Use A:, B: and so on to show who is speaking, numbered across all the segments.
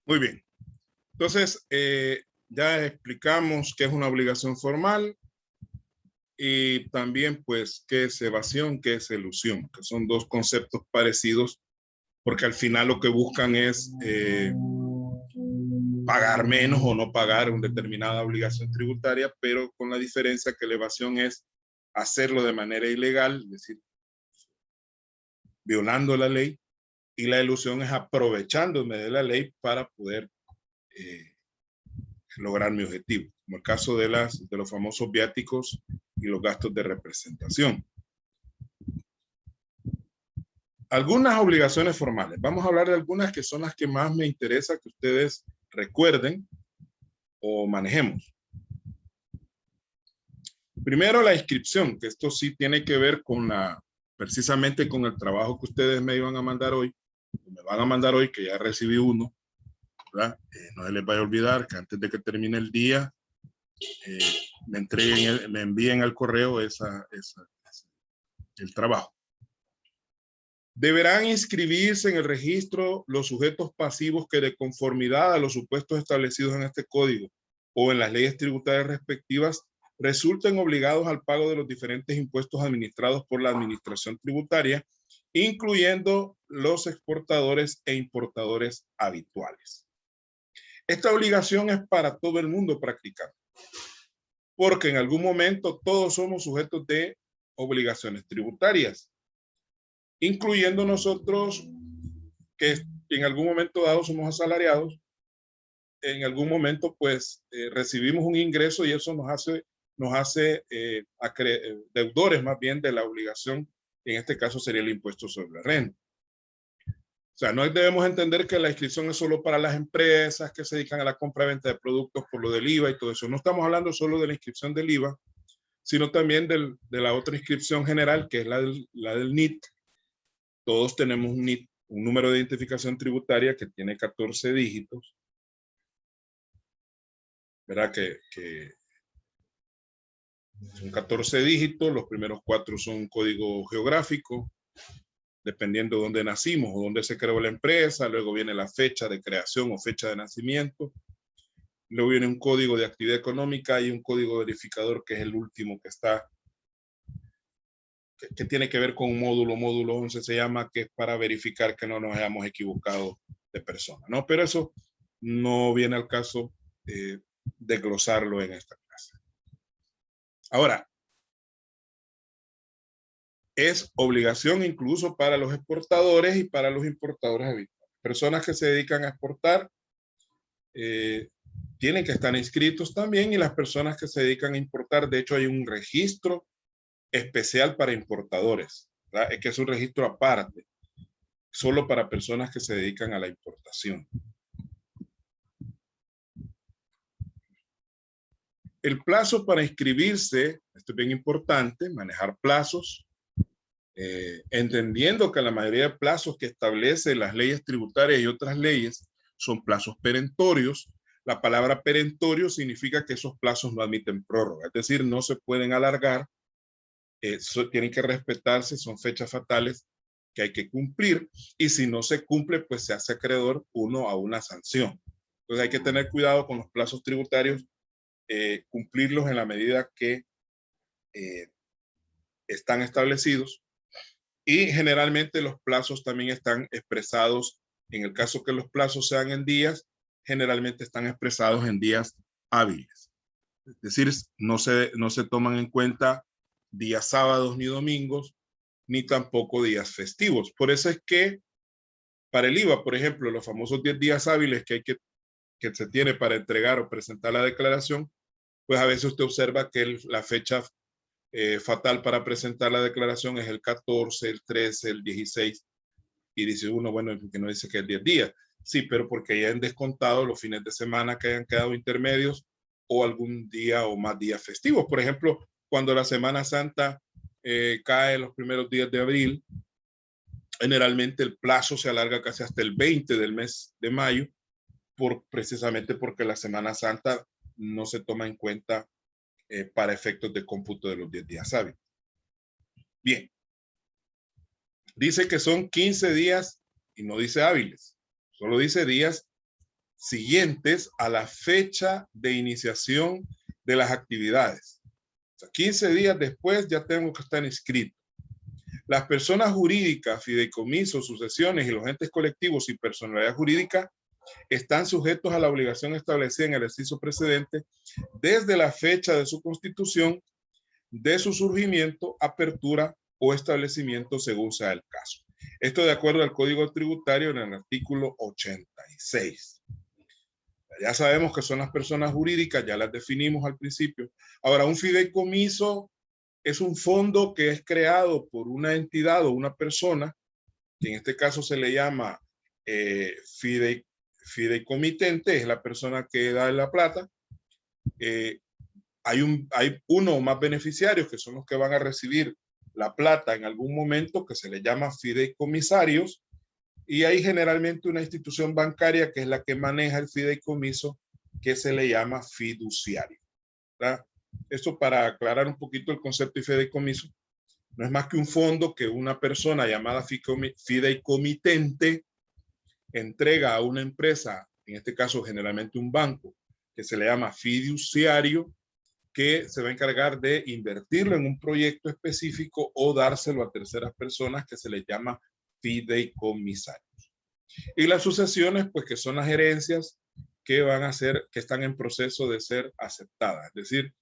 A: Muy bien. Entonces, ya explicamos qué es una obligación formal y también, pues, qué es evasión, qué es elusión, que son dos conceptos parecidos porque al final lo que buscan es pagar menos o no pagar una determinada obligación tributaria, pero con la diferencia que la evasión es hacerlo de manera ilegal, es decir, violando la ley, y la elusión es aprovechándome de la ley para poder eh, lograr mi objetivo, como el caso de los famosos viáticos y los gastos de representación. Algunas obligaciones formales. Vamos a hablar de algunas que son las que más me interesa que ustedes recuerden o manejemos. Primero, la inscripción, que esto sí tiene que ver con precisamente con el trabajo que ustedes me iban a mandar hoy, me van a mandar hoy, que ya recibí uno, ¿verdad? No se les vaya a olvidar que antes de que termine el día, me envíen al correo el trabajo. Deberán inscribirse en el registro los sujetos pasivos que, de conformidad a los supuestos establecidos en este código o en las leyes tributarias respectivas, resulten obligados al pago de los diferentes impuestos administrados por la administración tributaria, incluyendo los exportadores e importadores habituales. Esta obligación es para todo el mundo practicar, porque en algún momento todos somos sujetos de obligaciones tributarias, incluyendo nosotros que en algún momento dado somos asalariados, en algún momento pues recibimos un ingreso y eso nos hace deudores más bien de la obligación, en este caso sería el impuesto sobre la renta. O sea, no debemos entender que la inscripción es solo para las empresas que se dedican a la compra-venta de productos por lo del IVA y todo eso. No estamos hablando solo de la inscripción del IVA, sino también de la otra inscripción general, que es la del NIT. Todos tenemos un NIT, un número de identificación tributaria que tiene 14 dígitos, ¿verdad? Que son 14 dígitos, los primeros 4 son un código geográfico, dependiendo de dónde nacimos o dónde se creó la empresa, luego viene la fecha de creación o fecha de nacimiento, luego viene un código de actividad económica y un código verificador que es el último que está, que tiene que ver con un módulo 11 se llama, que es para verificar que no nos hayamos equivocado de persona, ¿no? Pero eso no viene al caso de glosarlo en esta clase. Ahora, es obligación incluso para los exportadores y para los importadores habituales. Personas que se dedican a exportar tienen que estar inscritos también, y las personas que se dedican a importar, de hecho hay un registro especial para importadores, ¿verdad? Es que es un registro aparte, solo para personas que se dedican a la importación. El plazo para inscribirse, esto es bien importante, manejar plazos, entendiendo que la mayoría de plazos que establecen las leyes tributarias y otras leyes son plazos perentorios. La palabra perentorio significa que esos plazos no admiten prórroga, es decir, no se pueden alargar, tienen que respetarse, son fechas fatales que hay que cumplir, y si no se cumple, pues se hace acreedor uno a una sanción. Entonces hay que tener cuidado con los plazos tributarios, cumplirlos en la medida que están establecidos, y generalmente los plazos también están expresados, en el caso que los plazos sean en días, generalmente están expresados en días hábiles. Es decir, no se toman en cuenta días sábados ni domingos, ni tampoco días festivos. Por eso es que para el IVA, por ejemplo, los famosos 10 días hábiles que se tiene para entregar o presentar la declaración, pues a veces usted observa que la fecha fatal para presentar la declaración es el 14, el 13, el 16, y dice uno, bueno, que no dice que es 10 días. Sí, pero porque ya han descontado los fines de semana que hayan quedado intermedios o algún día o más días festivos. Por ejemplo, cuando la Semana Santa cae los primeros días de abril, generalmente el plazo se alarga casi hasta el 20 del mes de mayo, precisamente porque la Semana Santa no se toma en cuenta para efectos de cómputo de los 10 días hábiles. Bien, dice que son 15 días y no dice hábiles, solo dice días siguientes a la fecha de iniciación de las actividades. O sea, 15 días después ya tengo que estar inscrito. Las personas jurídicas, fideicomisos, sucesiones y los entes colectivos y personalidad jurídica están sujetos a la obligación establecida en el ejercicio precedente desde la fecha de su constitución, de su surgimiento, apertura o establecimiento según sea el caso. Esto de acuerdo al Código Tributario en el artículo 86. Ya sabemos que son las personas jurídicas, ya las definimos al principio. Ahora, un fideicomiso es un fondo que es creado por una entidad o una persona, que en este caso se le llama fideicomitente, es la persona que da la plata. Hay uno o más beneficiarios que son los que van a recibir la plata en algún momento, que se le llama fideicomisarios, y hay generalmente una institución bancaria que es la que maneja el fideicomiso, que se le llama fiduciario, ¿verdad? Esto para aclarar un poquito el concepto de fideicomiso. No es más que un fondo que una persona llamada fideicomitente entrega a una empresa, en este caso generalmente un banco, que se le llama fiduciario, que se va a encargar de invertirlo en un proyecto específico o dárselo a terceras personas, que se les llama fideicomisarios. Y las sucesiones, pues que son las herencias que van a ser, que están en proceso de ser aceptadas. Es decir,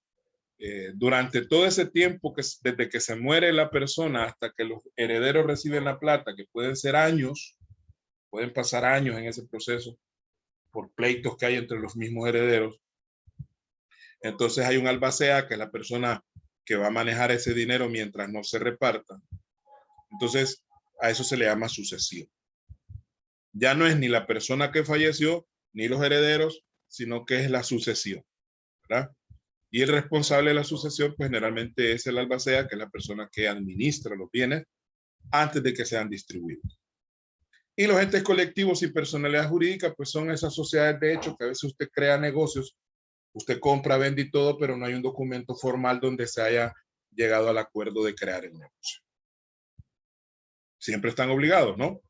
A: durante todo ese tiempo, desde que se muere la persona hasta que los herederos reciben la plata, que pueden ser años, pueden pasar años en ese proceso por pleitos que hay entre los mismos herederos. Entonces hay un albacea, que es la persona que va a manejar ese dinero mientras no se reparta. Entonces a eso se le llama sucesión. Ya no es ni la persona que falleció ni los herederos, sino que es la sucesión, ¿verdad? Y el responsable de la sucesión, pues generalmente es el albacea, que es la persona que administra los bienes antes de que sean distribuidos. Y los entes colectivos y personalidad jurídica, pues son esas sociedades de hecho que a veces usted crea negocios, usted compra, vende y todo, pero no hay un documento formal donde se haya llegado al acuerdo de crear el negocio. Siempre están obligados, ¿no?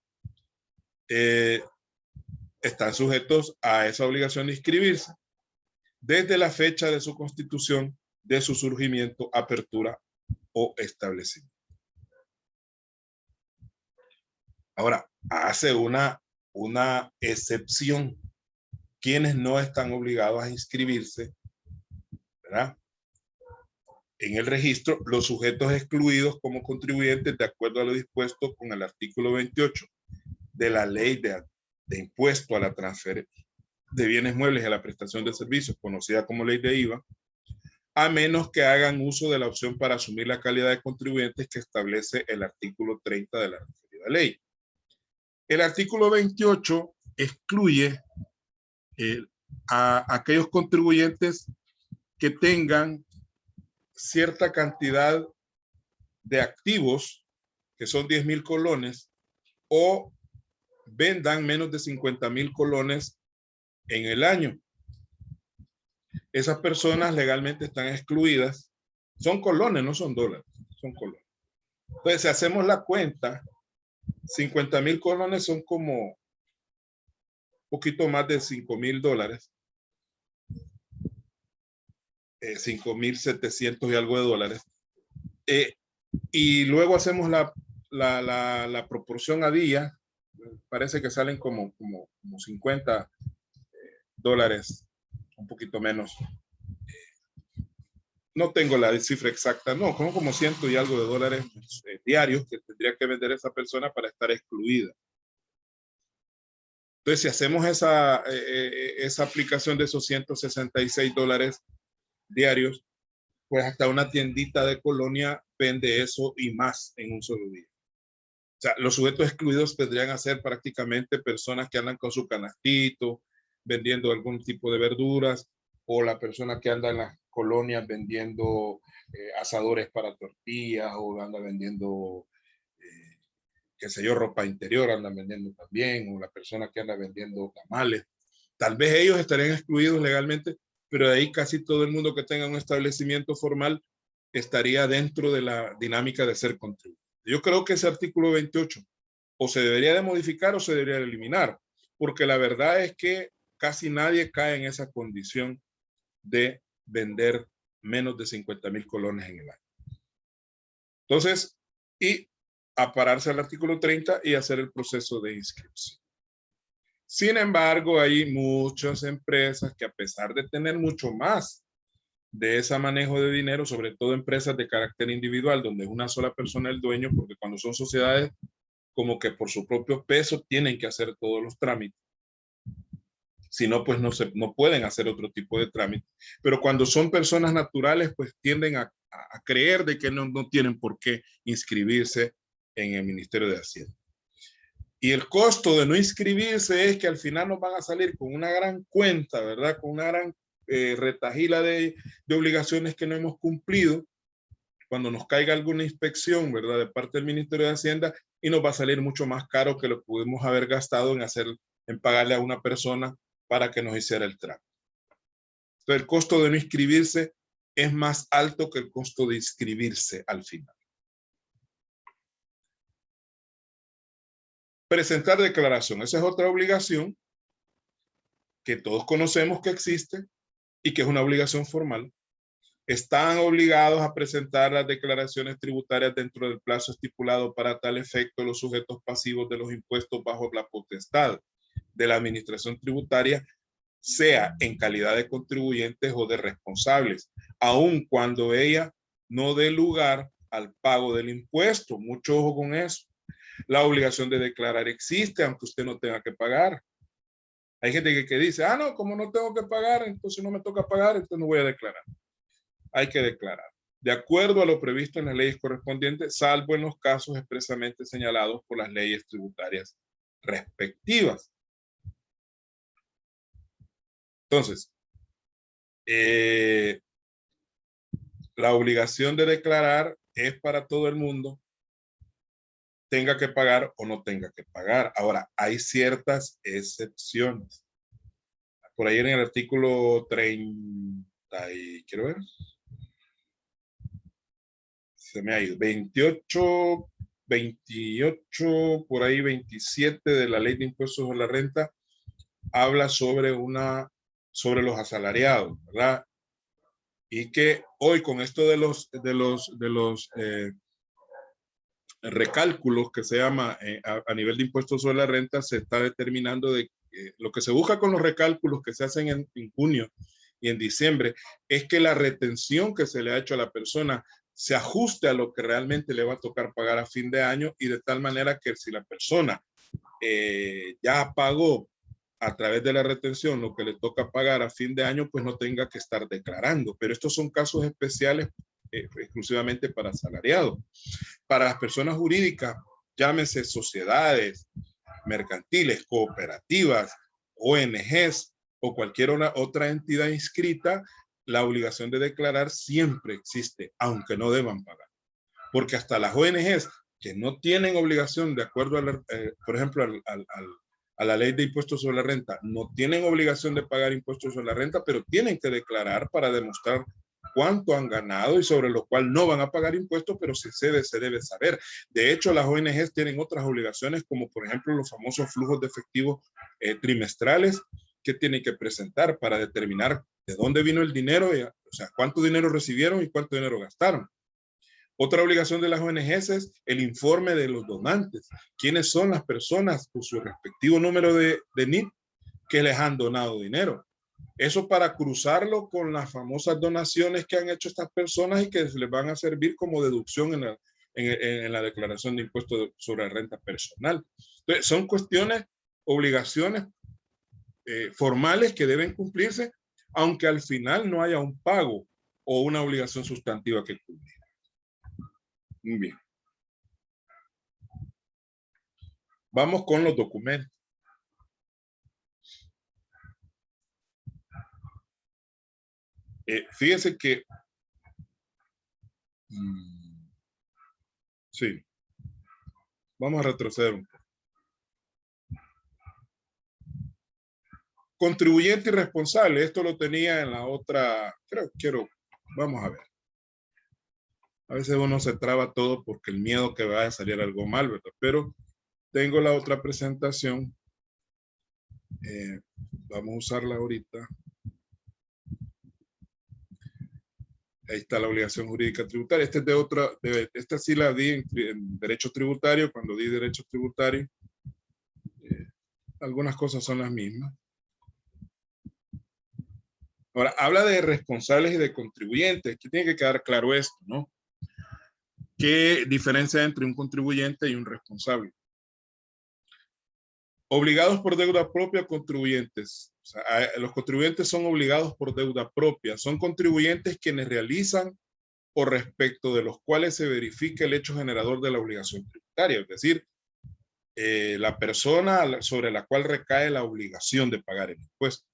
A: Están sujetos a esa obligación de inscribirse desde la fecha de su constitución, de su surgimiento, apertura o establecimiento. Ahora, hace una excepción. Quienes no están obligados a inscribirse, ¿verdad?, en el registro, los sujetos excluidos como contribuyentes de acuerdo a lo dispuesto con el artículo 28 de la ley de impuesto a la transferencia de bienes muebles y a la prestación de servicios, conocida como ley de IVA, a menos que hagan uso de la opción para asumir la calidad de contribuyentes que establece el artículo 30 de la referida ley. El artículo 28 excluye a aquellos contribuyentes que tengan cierta cantidad de activos, que son 10,000 colones, o vendan menos de 50,000 colones en el año. Esas personas legalmente están excluidas. Son colones, no son dólares, son colones. Entonces, si hacemos la cuenta, 50,000 colones son como un poquito más de 5,000 dólares. 5,700 y algo de dólares. Y luego hacemos la proporción a día. Parece que salen como 50 dólares, un poquito menos. No tengo la cifra exacta, no, como 100 y algo de dólares diarios que tendría que vender esa persona para estar excluida. Entonces, si hacemos esa aplicación de esos 166 dólares diarios, pues hasta una tiendita de colonia vende eso y más en un solo día. O sea, los sujetos excluidos tendrían a ser prácticamente personas que andan con su canastito, vendiendo algún tipo de verduras, o la persona que anda en las colonias vendiendo asadores para tortillas, o anda vendiendo, qué sé yo, ropa interior, andan vendiendo también, o la persona que anda vendiendo tamales. Tal vez ellos estarían excluidos legalmente, pero de ahí casi todo el mundo que tenga un establecimiento formal estaría dentro de la dinámica de ser contribuyente. Yo creo que ese artículo 28 o se debería de modificar o se debería de eliminar, porque la verdad es que casi nadie cae en esa condición de vender menos de 50,000 colones en el año. Entonces, y apararse al artículo 30 y hacer el proceso de inscripción. Sin embargo, hay muchas empresas que, a pesar de tener mucho más de ese manejo de dinero, sobre todo empresas de carácter individual, donde es una sola persona el dueño, porque cuando son sociedades, como que por su propio peso tienen que hacer todos los trámites. Si no, pues no pueden hacer otro tipo de trámite. Pero cuando son personas naturales, pues tienden a creer de que no tienen por qué inscribirse en el Ministerio de Hacienda. Y el costo de no inscribirse es que al final nos van a salir con una gran cuenta, ¿verdad? Con una gran retajila de obligaciones que no hemos cumplido. Cuando nos caiga alguna inspección, ¿verdad? De parte del Ministerio de Hacienda, y nos va a salir mucho más caro que lo que pudimos haber gastado en pagarle a una persona para que nos hiciera el trámite. Entonces, el costo de no inscribirse es más alto que el costo de inscribirse al final. Presentar declaración. Esa es otra obligación que todos conocemos que existe y que es una obligación formal. Están obligados a presentar las declaraciones tributarias dentro del plazo estipulado para tal efecto los sujetos pasivos de los impuestos bajo la potestad de la administración tributaria, sea en calidad de contribuyentes o de responsables, aun cuando ella no dé lugar al pago del impuesto. Mucho ojo con eso. La obligación de declarar existe, aunque usted no tenga que pagar. Hay gente que dice, no, como no tengo que pagar, entonces no me toca pagar, entonces no voy a declarar. Hay que declarar, de acuerdo a lo previsto en las leyes correspondientes, salvo en los casos expresamente señalados por las leyes tributarias respectivas. Entonces, la obligación de declarar es para todo el mundo, tenga que pagar o no tenga que pagar. Ahora, hay ciertas excepciones. Por ahí en el artículo 30, quiero ver, se me ha ido, 28, por ahí 27 de la Ley de Impuestos a la Renta, habla sobre los asalariados, ¿verdad? Y que hoy con esto de los recálculos que se llama a nivel de impuestos sobre la renta, se está determinando de lo que se busca con los recálculos que se hacen en junio y en diciembre es que la retención que se le ha hecho a la persona se ajuste a lo que realmente le va a tocar pagar a fin de año, y de tal manera que si la persona ya pagó a través de la retención lo que le toca pagar a fin de año, pues no tenga que estar declarando. Pero estos son casos especiales exclusivamente para asalariados. Para las personas jurídicas, llámese sociedades mercantiles, cooperativas, ONGs o cualquier otra entidad inscrita, la obligación de declarar siempre existe, aunque no deban pagar. Porque hasta las ONGs que no tienen obligación, de acuerdo a por ejemplo, a la ley de impuestos sobre la renta, no tienen obligación de pagar impuestos sobre la renta, pero tienen que declarar para demostrar cuánto han ganado y sobre lo cual no van a pagar impuestos, pero se debe saber. De hecho, las ONGs tienen otras obligaciones, como por ejemplo los famosos flujos de efectivo trimestrales que tienen que presentar para determinar de dónde vino el dinero, o sea, cuánto dinero recibieron y cuánto dinero gastaron. Otra obligación de las ONGs es el informe de los donantes. ¿Quiénes son las personas con su respectivo número de NIP que les han donado dinero? Eso para cruzarlo con las famosas donaciones que han hecho estas personas y que les van a servir como deducción en la declaración de impuestos sobre la renta personal. Entonces, son cuestiones, obligaciones formales que deben cumplirse, aunque al final no haya un pago o una obligación sustantiva que cumplir. Muy bien. Vamos con los documentos. Fíjense que sí, vamos a retroceder un poco. Contribuyente y responsable, esto lo tenía en la otra, vamos a ver. A veces uno se traba todo porque el miedo que vaya a salir algo mal, ¿verdad? Pero tengo la otra presentación Vamos a usarla ahorita. Ahí está la obligación jurídica tributaria. Esta es de otra, esta sí la di en derecho tributario, cuando di derecho tributario. Algunas cosas son las mismas. Ahora, habla de responsables y de contribuyentes. Aquí tiene que quedar claro esto, ¿no? ¿Qué diferencia hay entre un contribuyente y un responsable? Obligados por deuda propia, contribuyentes. O sea, los contribuyentes son obligados por deuda propia. Son contribuyentes quienes realizan o respecto de los cuales se verifica el hecho generador de la obligación tributaria, es decir, la persona sobre la cual recae la obligación de pagar el impuesto.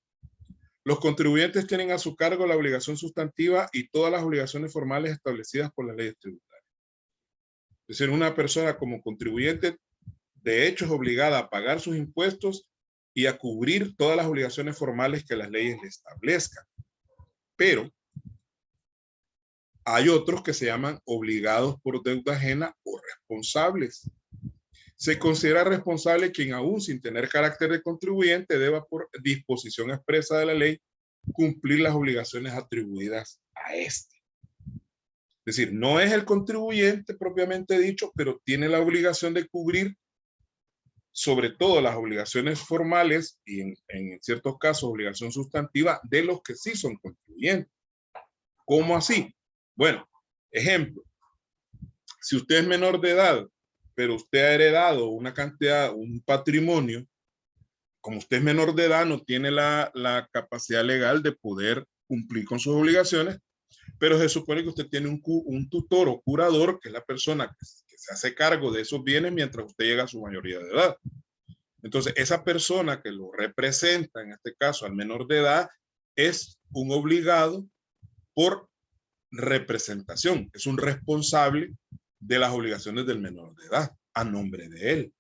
A: Los contribuyentes tienen a su cargo la obligación sustantiva y todas las obligaciones formales establecidas por las leyes tributarias. Es decir, una persona como contribuyente de hecho es obligada a pagar sus impuestos y a cubrir todas las obligaciones formales que las leyes le establezcan. Pero hay otros que se llaman obligados por deuda ajena o responsables. Se considera responsable quien aún sin tener carácter de contribuyente deba por disposición expresa de la ley cumplir las obligaciones atribuidas a este. Es decir, no es el contribuyente propiamente dicho, pero tiene la obligación de cubrir sobre todo las obligaciones formales y en ciertos casos obligación sustantiva de los que sí son contribuyentes. ¿Cómo así? Bueno, ejemplo, si usted es menor de edad, pero usted ha heredado una cantidad, un patrimonio, como usted es menor de edad, no tiene la capacidad legal de poder cumplir con sus obligaciones, pero se supone que usted tiene un tutor o curador, que es la persona que se hace cargo de esos bienes mientras usted llega a su mayoría de edad. Entonces, esa persona que lo representa, en este caso al menor de edad, es un obligado por representación, es un responsable de las obligaciones del menor de edad, a nombre de él.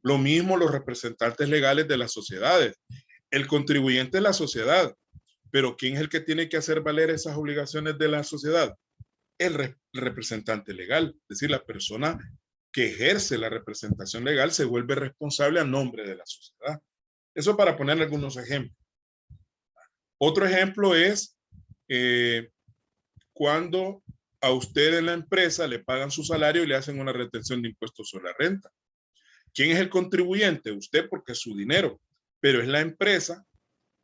A: Lo mismo los representantes legales de las sociedades. El contribuyente es la sociedad, pero ¿quién es el que tiene que hacer valer esas obligaciones de la sociedad? El representante legal, es decir, la persona que ejerce la representación legal se vuelve responsable a nombre de la sociedad. Eso para poner algunos ejemplos. Otro ejemplo es cuando a usted en la empresa le pagan su salario y le hacen una retención de impuestos sobre la renta. ¿Quién es el contribuyente? Usted, porque es su dinero, pero es la empresa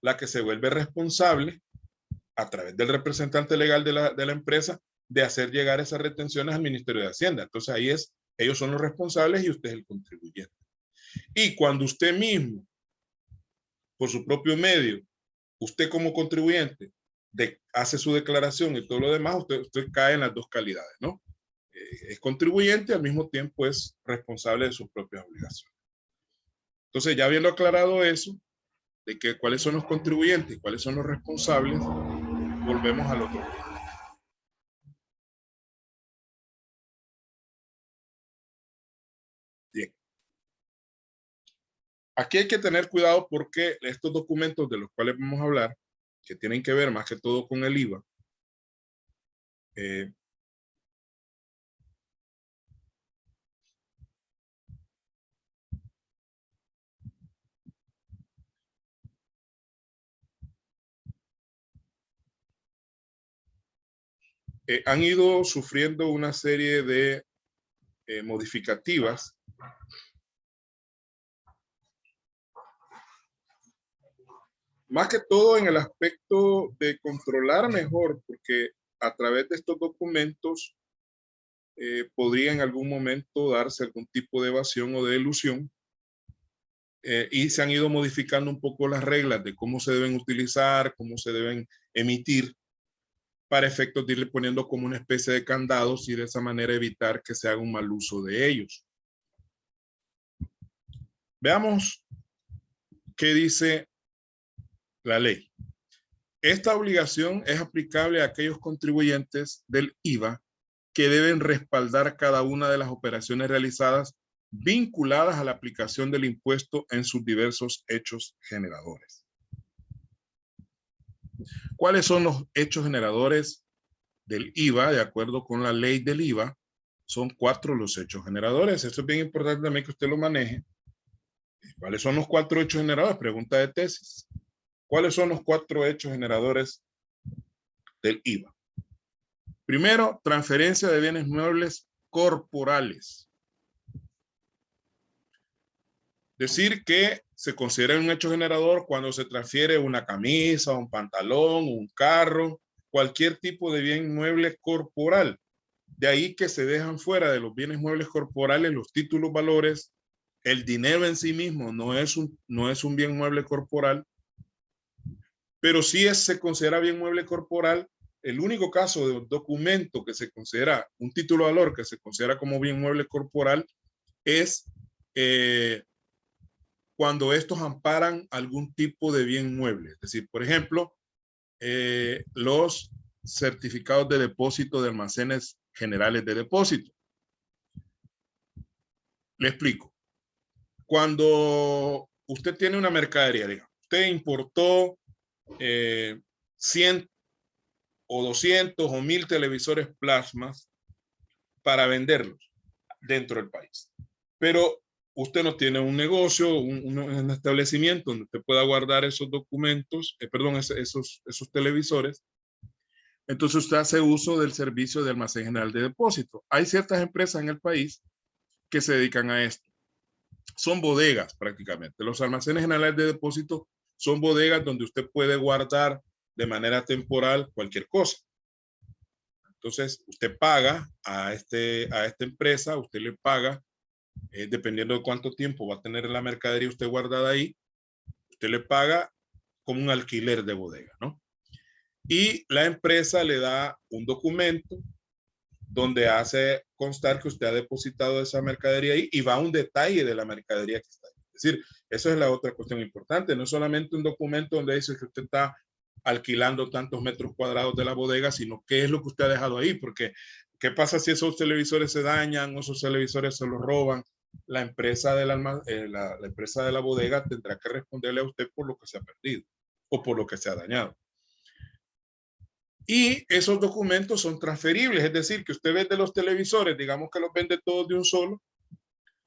A: la que se vuelve responsable a través del representante legal de la empresa de hacer llegar esas retenciones al Ministerio de Hacienda. Entonces ahí ellos son los responsables y usted es el contribuyente. Y cuando usted mismo, por su propio medio, usted como contribuyente hace su declaración y todo lo demás, usted cae en las dos calidades, ¿no? Es contribuyente y al mismo tiempo es responsable de sus propias obligaciones. Entonces, ya habiendo aclarado eso, de que cuáles son los contribuyentes y cuáles son los responsables, volvemos al otro tema. Bien. Aquí hay que tener cuidado porque estos documentos de los cuales vamos a hablar, que tienen que ver más que todo con el IVA, han ido sufriendo una serie de modificativas más que todo en el aspecto de controlar mejor, porque a través de estos documentos podría en algún momento darse algún tipo de evasión o de elusión, y se han ido modificando un poco las reglas de cómo se deben utilizar, cómo se deben emitir, para efectos de irle poniendo como una especie de candados y de esa manera evitar que se haga un mal uso de ellos. Veamos qué dice la ley. Esta obligación es aplicable a aquellos contribuyentes del IVA que deben respaldar cada una de las operaciones realizadas vinculadas a la aplicación del impuesto en sus diversos hechos generadores. ¿Cuáles son los hechos generadores del IVA? De acuerdo con la ley del IVA, son 4 los hechos generadores. Esto es bien importante también que usted lo maneje. ¿Cuáles son los 4 hechos generadores? Pregunta de tesis. ¿Cuáles son los 4 hechos generadores del IVA? Primero, transferencia de bienes muebles corporales. Decir que se considera un hecho generador cuando se transfiere una camisa, un pantalón, un carro, cualquier tipo de bien mueble corporal. De ahí que se dejan fuera de los bienes muebles corporales los títulos, valores, el dinero en sí mismo no es un bien mueble corporal, pero sí se considera bien mueble corporal. El único caso de un documento que se considera un título de valor que se considera como bien mueble corporal es cuando estos amparan algún tipo de bien mueble. Es decir, por ejemplo, los certificados de depósito de almacenes generales de depósito. Le explico. Cuando usted tiene una mercadería, digamos, usted importó 100 o 200 o 1000 televisores plasmas para venderlos dentro del país. Pero usted no tiene un negocio, un establecimiento donde usted pueda guardar esos documentos, esos televisores. Entonces usted hace uso del servicio de almacén general de depósito. Hay ciertas empresas en el país que se dedican a esto. Son bodegas prácticamente. Los almacenes generales de depósito son bodegas donde usted puede guardar de manera temporal cualquier cosa. Entonces usted paga a esta empresa, usted le paga, dependiendo de cuánto tiempo va a tener la mercadería usted guardada ahí, usted le paga como un alquiler de bodega, ¿no? Y la empresa le da un documento donde hace constar que usted ha depositado esa mercadería ahí y va un detalle de la mercadería que está ahí. Es decir, eso es la otra cuestión importante. No es solamente un documento donde dice que usted está alquilando tantos metros cuadrados de la bodega, sino qué es lo que usted ha dejado ahí. Porque, ¿qué pasa si esos televisores se dañan o esos televisores se los roban? La empresa de la empresa de la bodega tendrá que responderle a usted por lo que se ha perdido o por lo que se ha dañado. Y esos documentos son transferibles, es decir, que usted vende los televisores, digamos que los vende todos de un solo,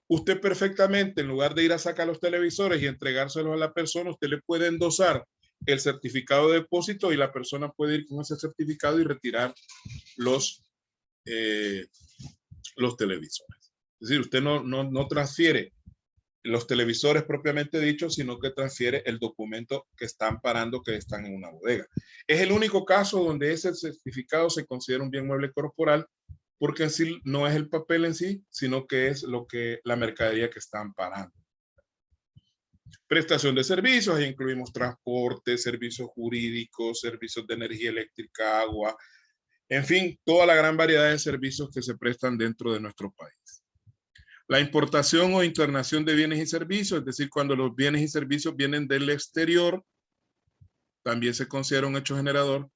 A: usted perfectamente, en lugar de ir a sacar los televisores y entregárselos a la persona, usted le puede endosar el certificado de depósito y la persona puede ir con ese certificado y retirar los televisores. Es decir, usted no transfiere los televisores propiamente dichos, sino que transfiere el documento que están amparando que están en una bodega. Es el único caso donde ese certificado se considera un bien mueble corporal, porque en sí no es el papel en sí, sino que es la mercadería que está amparando. Prestación de servicios, ahí incluimos transporte, servicios jurídicos, servicios de energía eléctrica, agua, en fin, toda la gran variedad de servicios que se prestan dentro de nuestro país. La importación o internación de bienes y servicios, es decir, cuando los bienes y servicios vienen del exterior, también se considera un hecho generador.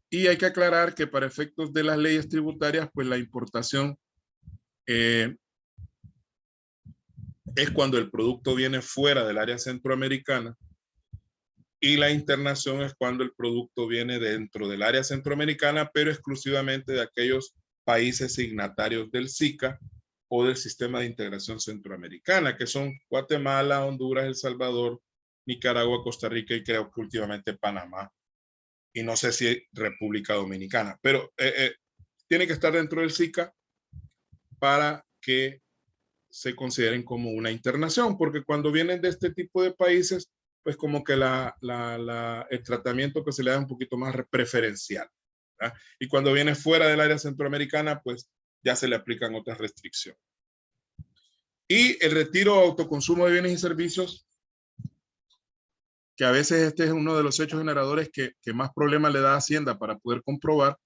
A: Y hay que aclarar que para efectos de las leyes tributarias, pues la importación es cuando el producto viene fuera del área centroamericana y la internación es cuando el producto viene dentro del área centroamericana, pero exclusivamente de aquellos países signatarios del SICA o del Sistema de Integración Centroamericana, que son Guatemala, Honduras, El Salvador, Nicaragua, Costa Rica y creo que últimamente Panamá. Y no sé si República Dominicana, pero tiene que estar dentro del SICA para que se consideren como una internación, porque cuando vienen de este tipo de países, pues como que el tratamiento que se le da es un poquito más preferencial, ¿verdad? Y cuando viene fuera del área centroamericana, pues ya se le aplican otras restricciones. Y el retiro o autoconsumo de bienes y servicios, que a veces este es uno de los hechos generadores que más problemas le da a Hacienda para poder comprobar.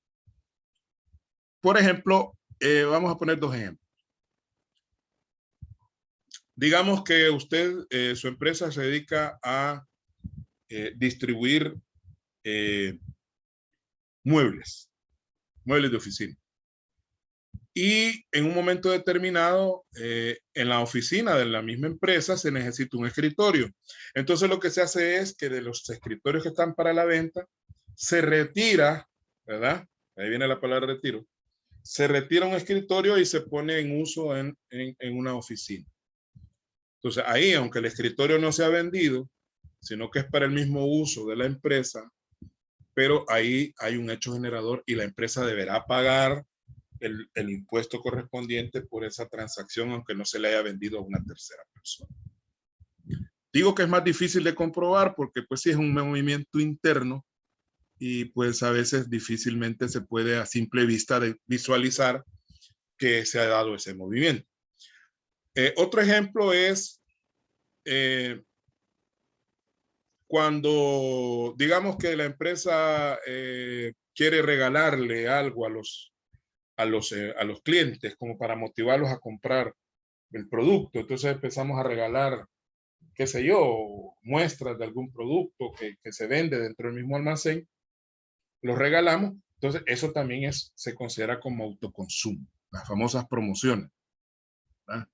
A: Por ejemplo, vamos a poner 2 ejemplos. Digamos que usted, su empresa se dedica a distribuir muebles de oficina. Y en un momento determinado, en la oficina de la misma empresa se necesita un escritorio. Entonces lo que se hace es que de los escritorios que están para la venta, se retira, ¿verdad? Ahí viene la palabra retiro. Se retira un escritorio y se pone en uso en una oficina. Entonces ahí, aunque el escritorio no se ha vendido, sino que es para el mismo uso de la empresa, pero ahí hay un hecho generador y la empresa deberá pagar el impuesto correspondiente por esa transacción, aunque no se le haya vendido a una tercera persona. Digo que es más difícil de comprobar porque pues sí es un movimiento interno y pues a veces difícilmente se puede a simple vista visualizar que se ha dado ese movimiento. Otro ejemplo es cuando digamos que la empresa quiere regalarle algo a los clientes como para motivarlos a comprar el producto. Entonces empezamos a regalar, qué sé yo, muestras de algún producto que se vende dentro del mismo almacén. Los regalamos. Entonces eso también se considera como autoconsumo. Las famosas promociones, ¿verdad?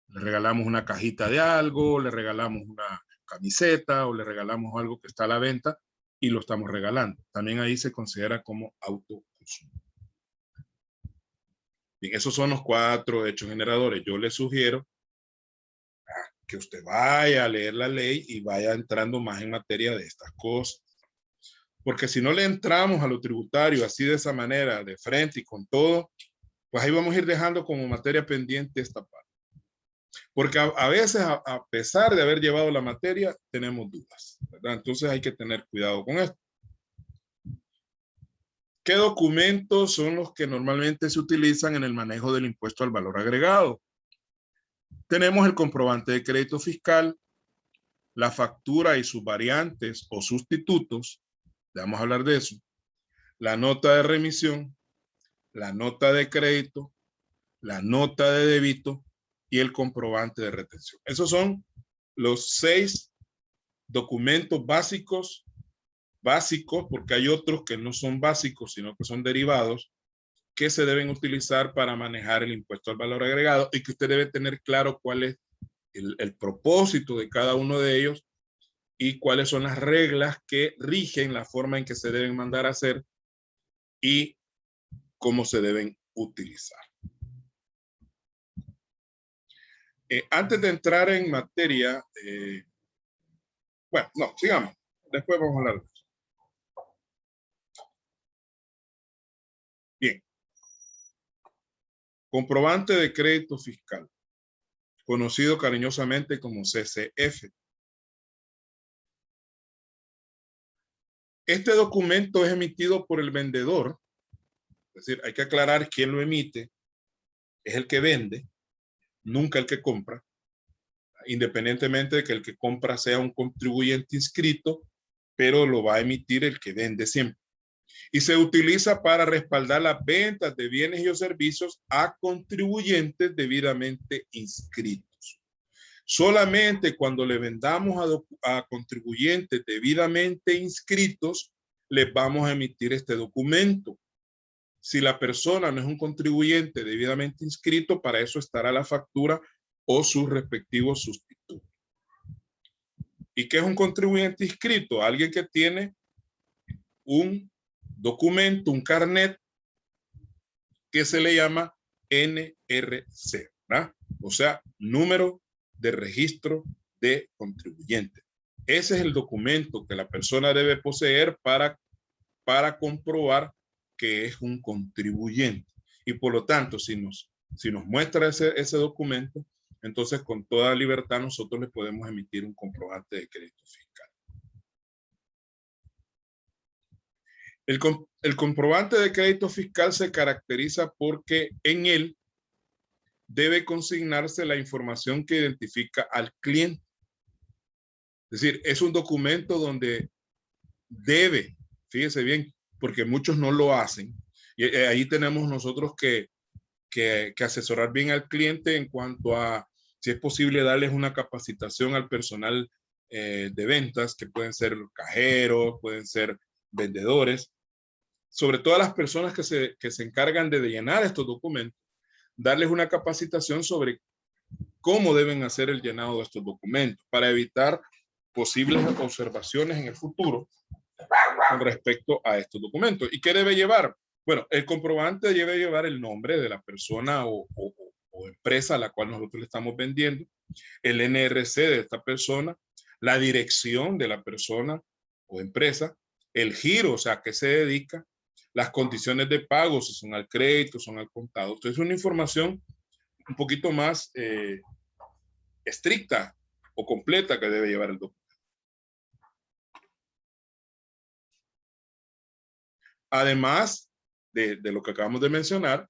A: Le regalamos una cajita de algo, le regalamos una camiseta o le regalamos algo que está a la venta y lo estamos regalando. También ahí se considera como autoconsumo. Bien, esos son los 4 hechos generadores. Yo le sugiero que usted vaya a leer la ley y vaya entrando más en materia de estas cosas. Porque si no le entramos a lo tributario así de esa manera, de frente y con todo, pues ahí vamos a ir dejando como materia pendiente esta parte. Porque a veces, a pesar de haber llevado la materia, tenemos dudas, ¿verdad? Entonces hay que tener cuidado con esto. ¿Qué documentos son los que normalmente se utilizan en el manejo del impuesto al valor agregado? Tenemos el comprobante de crédito fiscal, la factura y sus variantes o sustitutos, vamos a hablar de eso, la nota de remisión, la nota de crédito, la nota de débito y el comprobante de retención. Esos son los 6 documentos básicos, porque hay otros que no son básicos, sino que son derivados, que se deben utilizar para manejar el impuesto al valor agregado y que usted debe tener claro cuál es el propósito de cada uno de ellos y cuáles son las reglas que rigen la forma en que se deben mandar a hacer y cómo se deben utilizar. Antes de entrar en materia, bueno, no, sigamos. Después vamos a hablar de eso. Bien. Comprobante de crédito fiscal, conocido cariñosamente como CCF. Este documento es emitido por el vendedor, es decir, hay que aclarar quién lo emite, es el que vende, nunca el que compra, independientemente de que el que compra sea un contribuyente inscrito, pero lo va a emitir el que vende siempre. Y se utiliza para respaldar las ventas de bienes y servicios a contribuyentes debidamente inscritos. Solamente cuando le vendamos a contribuyentes debidamente inscritos, les vamos a emitir este documento. Si la persona no es un contribuyente debidamente inscrito, para eso estará la factura o sus respectivos sustitutos. ¿Y qué es un contribuyente inscrito? Alguien que tiene un documento, un carnet, que se le llama NRC, ¿verdad? O sea, número de registro de contribuyente. Ese es el documento que la persona debe poseer para comprobar que es un contribuyente. Y por lo tanto, si nos muestra ese documento, entonces con toda libertad nosotros le podemos emitir un comprobante de crédito fiscal. El comprobante de crédito fiscal se caracteriza porque en él debe consignarse la información que identifica al cliente. Es decir, es un documento donde debe, fíjese bien, porque muchos no lo hacen. Y ahí tenemos nosotros que asesorar bien al cliente en cuanto a si es posible darles una capacitación al personal de ventas, que pueden ser cajeros, pueden ser vendedores, sobre todo a las personas que se encargan de llenar estos documentos, darles una capacitación sobre cómo deben hacer el llenado de estos documentos para evitar posibles observaciones en el futuro con respecto a estos documentos. ¿Y qué debe llevar? Bueno, el comprobante debe llevar el nombre de la persona o o empresa a la cual nosotros le estamos vendiendo, el NRC de esta persona, la dirección de la persona o empresa, el giro, o sea, a qué se dedica, las condiciones de pago, si son al crédito, son al contado. Entonces, es una información un poquito más estricta o completa que debe llevar el documento. Además de lo que acabamos de mencionar,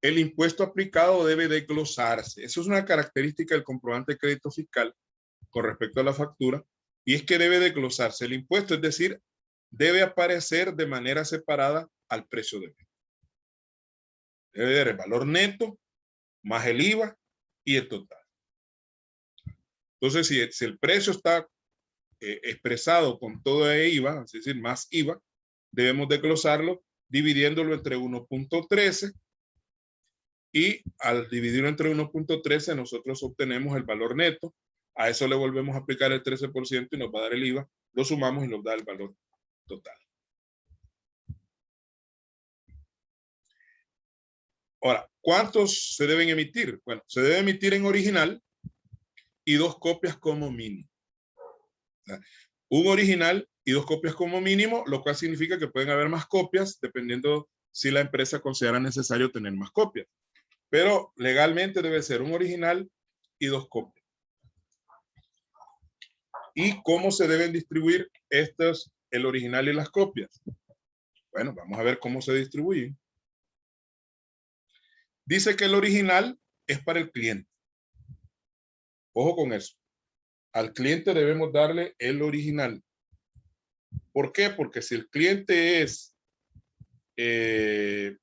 A: el impuesto aplicado debe desglosarse. Eso es una característica del comprobante de crédito fiscal con respecto a la factura, y es que debe desglosarse el impuesto, es decir, debe aparecer de manera separada al precio de venta. Debe ver el valor neto más el IVA y el total. Entonces, si el precio está expresado con todo el IVA, es decir, más IVA, debemos desglosarlo dividiéndolo entre 1.13, y al dividirlo entre 1.13 nosotros obtenemos el valor neto. A eso le volvemos a aplicar el 13% y nos va a dar el IVA, lo sumamos y nos da el valor total. Ahora, ¿cuántos se deben emitir? Bueno, se debe emitir en original y 2 copias como mínimo. Un original y 2 copias como mínimo, lo cual significa que pueden haber más copias dependiendo si la empresa considera necesario tener más copias. Pero legalmente debe ser un original y 2 copias. ¿Y cómo se deben distribuir estos, el original y las copias? Bueno, vamos a ver cómo se distribuyen. Dice que el original es para el cliente. Ojo con eso. Al cliente debemos darle el original. ¿Por qué? Porque si el cliente es en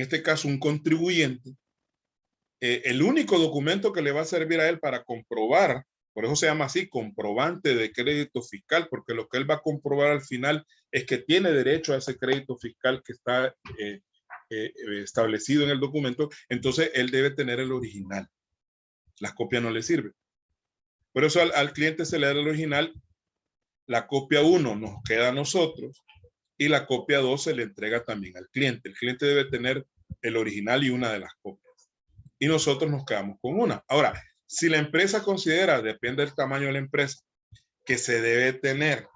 A: este caso un contribuyente, el único documento que le va a servir a él para comprobar, por eso se llama así, comprobante de crédito fiscal, porque lo que él va a comprobar al final es que tiene derecho a ese crédito fiscal que está establecido en el documento. Entonces él debe tener el original. Las copias no le sirven. Por eso al cliente se le da el original. La copia 1 nos queda a nosotros y la copia 2 se le entrega también al cliente. El cliente debe tener el original y una de las copias. Y nosotros nos quedamos con una. Ahora, si la empresa considera, depende del tamaño de la empresa, que se debe tener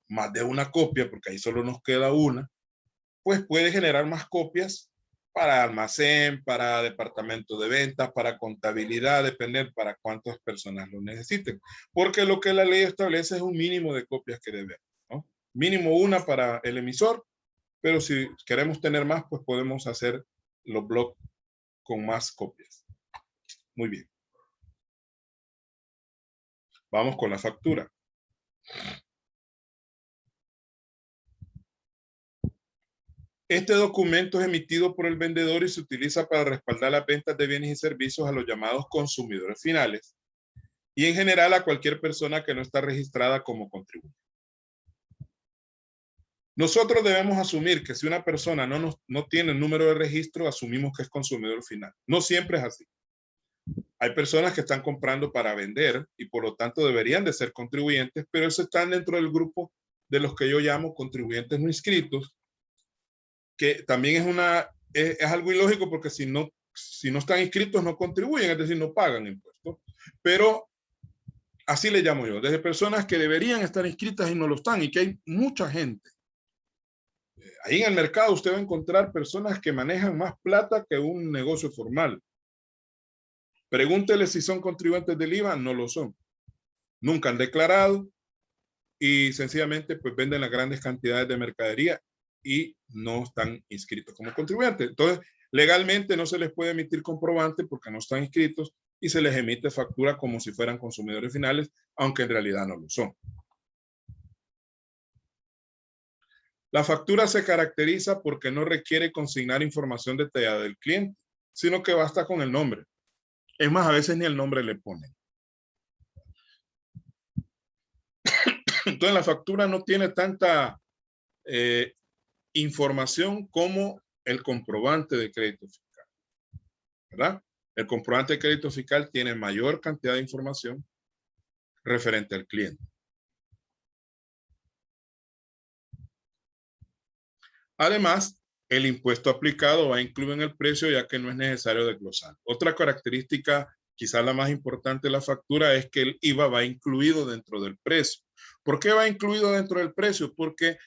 A: más de una copia, porque ahí solo nos queda una, pues puede generar más copias para almacén, para departamento de ventas, para contabilidad, depender para cuántas personas lo necesiten. Porque lo que la ley establece es un mínimo de copias que debe, ¿no? Mínimo una para el emisor, pero si queremos tener más, pues podemos hacer los blogs con más copias. Muy bien. Vamos con la factura. Este documento es emitido por el vendedor y se utiliza para respaldar las ventas de bienes y servicios a los llamados consumidores finales y en general a cualquier persona que no está registrada como contribuyente. Nosotros debemos asumir que si una persona no tiene el número de registro, asumimos que es consumidor final. No siempre es así. Hay personas que están comprando para vender y por lo tanto deberían de ser contribuyentes, pero esos están dentro del grupo de los que yo llamo contribuyentes no inscritos, que también es algo ilógico porque si no están inscritos no contribuyen, es decir, no pagan impuestos. Pero así le llamo yo, desde personas que deberían estar inscritas y no lo están, y que hay mucha gente. Ahí en el mercado usted va a encontrar personas que manejan más plata que un negocio formal. Pregúntele si son contribuyentes del IVA, no lo son. Nunca han declarado y sencillamente pues venden las grandes cantidades de mercadería y no están inscritos como contribuyentes. Entonces, legalmente no se les puede emitir comprobante porque no están inscritos y se les emite factura como si fueran consumidores finales, aunque en realidad no lo son. La factura se caracteriza porque no requiere consignar información detallada del cliente, sino que basta con el nombre. Es más, a veces ni el nombre le ponen. Entonces, la factura no tiene tanta información como el comprobante de crédito fiscal, ¿verdad? El comprobante de crédito fiscal tiene mayor cantidad de información, referente al cliente. Además, el impuesto aplicado va incluido en el precio, ya que no es necesario desglosar. Otra característica, quizás la más importante de la factura, es que el IVA va incluido dentro del precio. ¿Por qué va incluido dentro del precio? Porque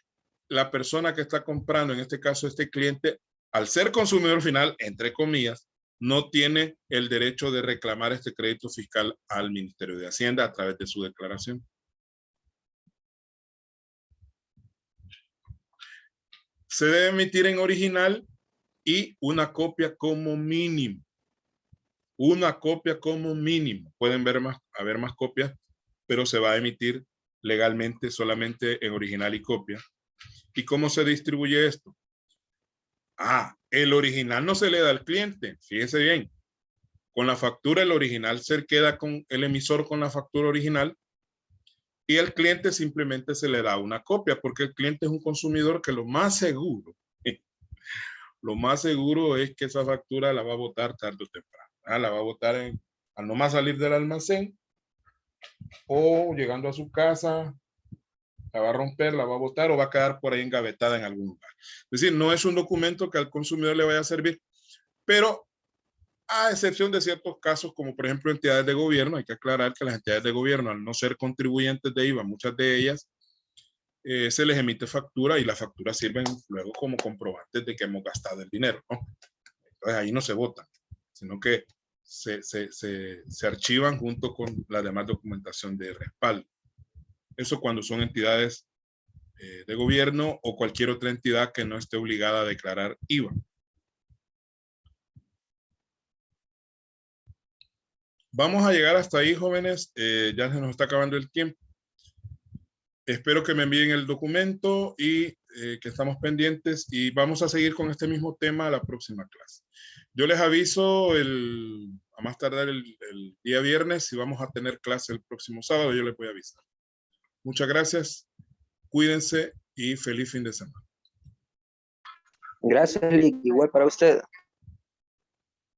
A: la persona que está comprando, en este caso este cliente, al ser consumidor final, entre comillas, no tiene el derecho de reclamar este crédito fiscal al Ministerio de Hacienda a través de su declaración. Se debe emitir en original y una copia como mínimo. Una copia como mínimo. Pueden haber más copias, pero se va a emitir legalmente solamente en original y copia. ¿Y cómo se distribuye esto? El original no se le da al cliente. Fíjense bien. Con la factura, el original se queda con el emisor con la factura original y el cliente simplemente se le da una copia, porque el cliente es un consumidor que lo más seguro es que esa factura la va a botar tarde o temprano. La va a botar al nomás salir del almacén o llegando a su casa, la va a romper, la va a botar o va a quedar por ahí engavetada en algún lugar. Es decir, no es un documento que al consumidor le vaya a servir, pero a excepción de ciertos casos, como por ejemplo entidades de gobierno, hay que aclarar que las entidades de gobierno, al no ser contribuyentes de IVA, muchas de ellas, se les emite factura y las facturas sirven luego como comprobantes de que hemos gastado el dinero, ¿no? Entonces ahí no se votan, sino que se archivan junto con la demás documentación de respaldo. Eso cuando son entidades de gobierno o cualquier otra entidad que no esté obligada a declarar IVA. Vamos a llegar hasta ahí, jóvenes. Ya se nos está acabando el tiempo. Espero que me envíen el documento y que estamos pendientes y vamos a seguir con este mismo tema la próxima clase. Yo les aviso a más tardar el día viernes si vamos a tener clase el próximo sábado, yo les voy a avisar. Muchas gracias, cuídense y feliz fin de semana.
B: Gracias, Lick. Igual para usted.